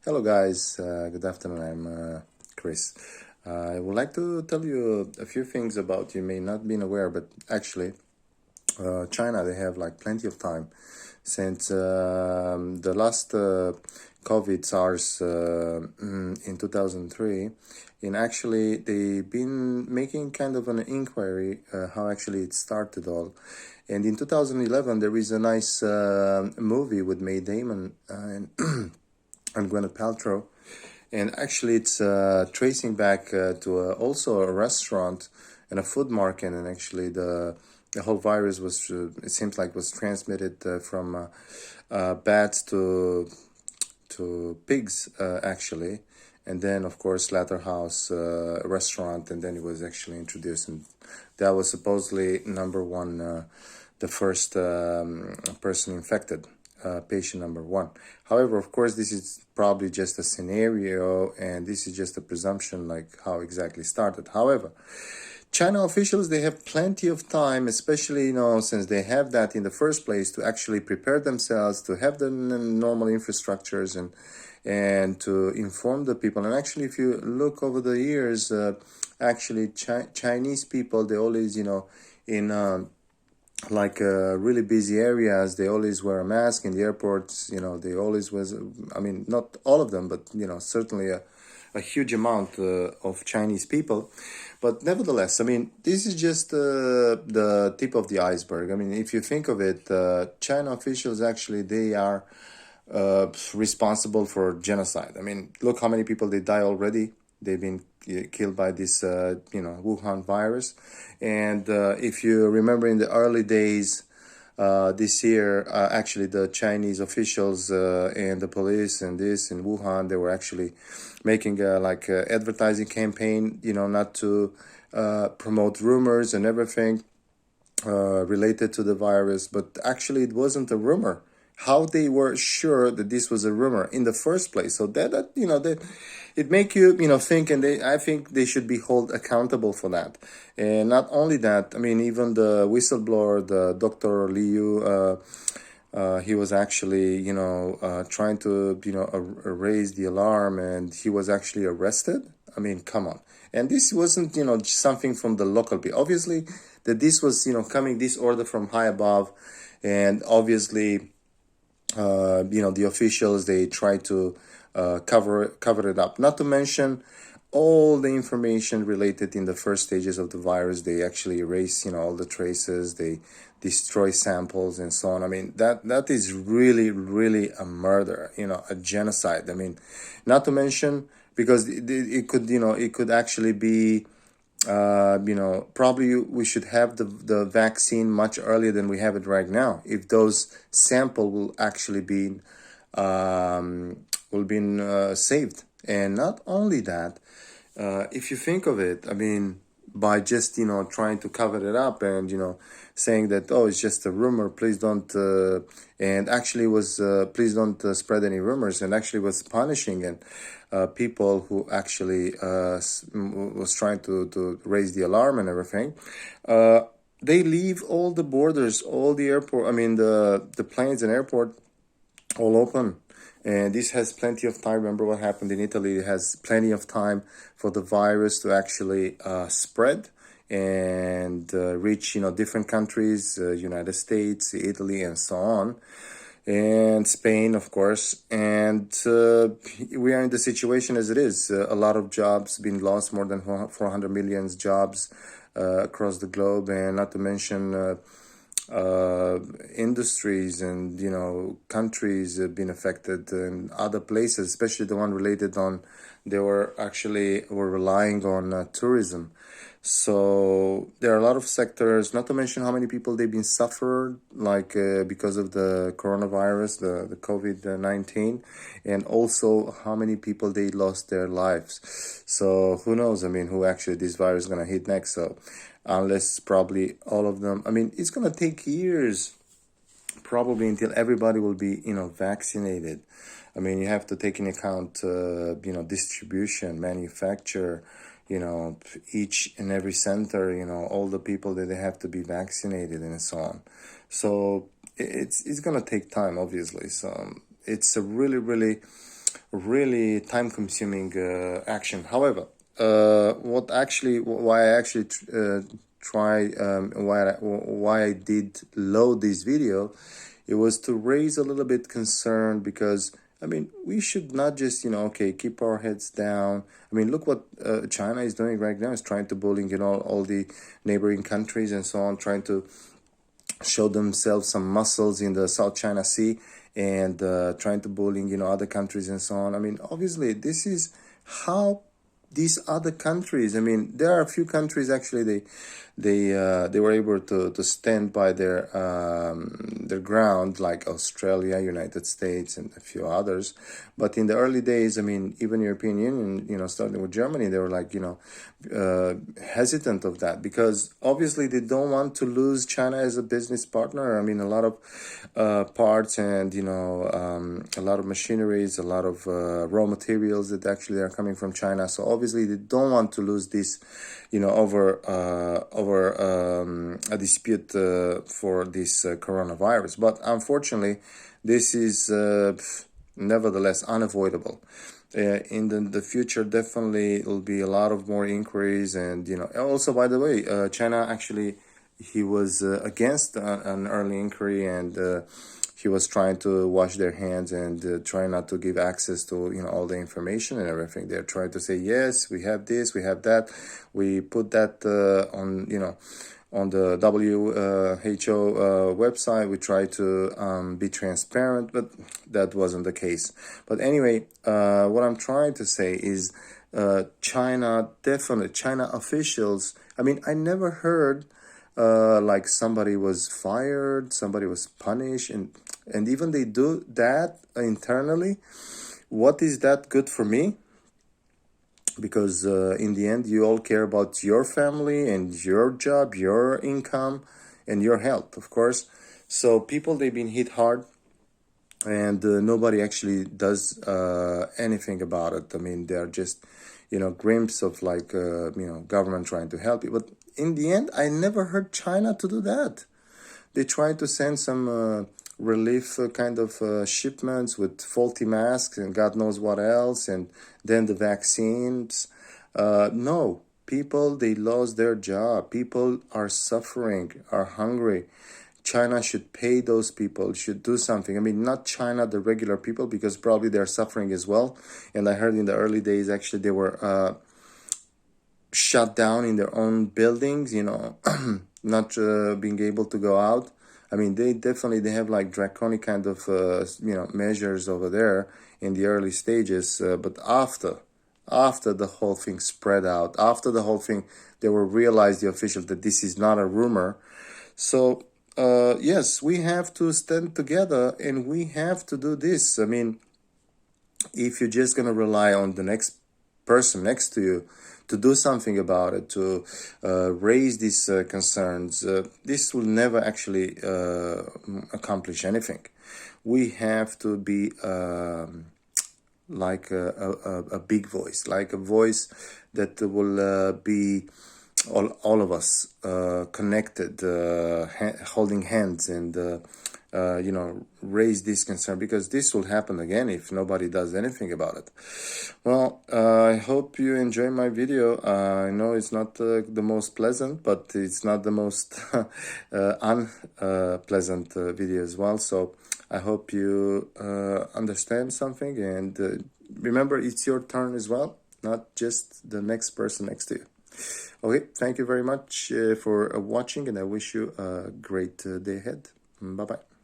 Hello, guys. Good afternoon. I'm Chris. I would like to tell you a few things about you may not been aware, but actually, China they have like plenty of time since the last COVID SARS in 2003. And actually, they've been making kind of an inquiry how actually it started all. And in 2011, there is a nice movie with Matt Damon and and Gwyneth Paltrow. And actually, it's tracing back to also a restaurant and a food market. And actually, the whole virus was it seems like was transmitted from bats to pigs actually, and then of course Slaughterhouse restaurant, and then it was actually introduced, and that was supposedly number one, the first person infected, patient number one. However, of course, this is probably just a scenario, and this is just a presumption, like how exactly started. However, China officials they have plenty of time, especially since they have that in the first place to actually prepare themselves to have the normal infrastructures and to inform the people. And actually, if you look over the years, actually Chinese people they always in really busy areas they always wear a mask in the airports. They always was, I mean, not all of them, but certainly a huge amount of Chinese people. But nevertheless, I mean, this is just the tip of the iceberg. I mean, if you think of it, China officials actually they are responsible for genocide. I mean, look how many people they die already. They've been killed by this, Wuhan virus. And if you remember in the early days, this year, actually, the Chinese officials and the police and this in Wuhan, they were actually making a advertising campaign, not to promote rumors and everything related to the virus. But actually, it wasn't a rumor. How they were sure that this was a rumor in the first place? So that it make you think, and I think they should be held accountable for that. And not only that, I mean, even the whistleblower, the Dr. Liu, he was actually trying to raise the alarm, and he was actually arrested. I mean, come on. And this wasn't something from the local people. Obviously, that this was coming this order from high above, and obviously the officials they try to cover it up. Not to mention all the information related in the first stages of the virus. They actually erase all the traces. They destroy samples and so on. I mean that is really a murder. A genocide. I mean, not to mention because it could actually be. Probably we should have the vaccine much earlier than we have it right now. If those sample will actually be saved, and not only that, if you think of it, I mean, by just trying to cover it up and saying that it's just a rumor, please don't and actually was please don't spread any rumors, and actually was punishing and people who actually was trying to raise the alarm and everything. They leave all the borders, all the airport, I mean the planes and airport all open. And this has plenty of time. Remember what happened in Italy? It has plenty of time for the virus to actually spread and reach different countries, United States, Italy, and so on, and Spain, of course. And we are in the situation as it is. A lot of jobs been lost, more than 400 million jobs across the globe, and not to mention industries and countries have been affected, and other places, especially the one related on they were relying on tourism. So there are a lot of sectors, not to mention how many people they've been suffered because of the coronavirus, the COVID-19, and also how many people they lost their lives. So who knows, I mean, who actually this virus is going to hit next. So unless probably all of them, I mean, it's going to take years probably until everybody will be vaccinated. I mean, you have to take into account distribution, manufacture, each and every center, all the people that they have to be vaccinated and so on. So it's going to take time, obviously. So it's a really really time-consuming action. However, why I actually why I did load this video, it was to raise a little bit concern because I mean we should not just okay, keep our heads down. I mean look what China is doing right now, is trying to bullying all the neighboring countries and so on, trying to show themselves some muscles in the South China Sea, and trying to bullying other countries and so on. I mean obviously this is how these other countries, I mean there are a few countries actually, they were able to stand by their ground, like Australia, United States, and a few others. But in the early days, I mean even European Union, starting with Germany, they were like hesitant of that, because obviously they don't want to lose China as a business partner. I mean a lot of parts and a lot of machineries, a lot of raw materials that actually are coming from China. So obviously they don't want to lose this over a dispute for this coronavirus. But unfortunately this is nevertheless unavoidable. In the future, definitely will be a lot of more inquiries. And also, by the way, China actually, he was against an early inquiry, and he was trying to wash their hands and try not to give access to all the information and everything. They're trying to say, yes, we have this, we have that, we put that on the WHO website. We try to be transparent, but that wasn't the case. But anyway, what I'm trying to say is China officials, I mean, I never heard like somebody was fired, somebody was punished, and even they do that internally. What is that good for me? Because in the end, you all care about your family and your job, your income, and your health, of course. So people, they've been hit hard, and nobody actually does anything about it. I mean, they're just, glimpse of like, government trying to help you. But in the end, I never heard China to do that. They tried to send some relief kind of shipments with faulty masks and God knows what else, and then the vaccines. No, people, they lost their job. People are suffering, are hungry. China should pay those people, should do something. I mean, not China, the regular people, because probably they're suffering as well. And I heard in the early days, actually, they were shut down in their own buildings, not being able to go out. I mean, they have like draconic kind of, measures over there in the early stages. But after the whole thing spread out, after the whole thing, they were realized, the officials, that this is not a rumor. So, yes, we have to stand together and we have to do this. I mean, if you're just going to rely on the next person next to you to do something about it, to raise these concerns, this will never actually accomplish anything. We have to be like a big voice, like a voice that will be all of us connected, holding hands, and raise this concern, because this will happen again if nobody does anything about it. Well, I hope you enjoy my video. I know it's not the most pleasant, but it's not the most unpleasant video as well. So I hope you understand something, and remember, it's your turn as well, not just the next person next to you. Okay, thank you very much for watching, and I wish you a great day ahead. Bye-bye.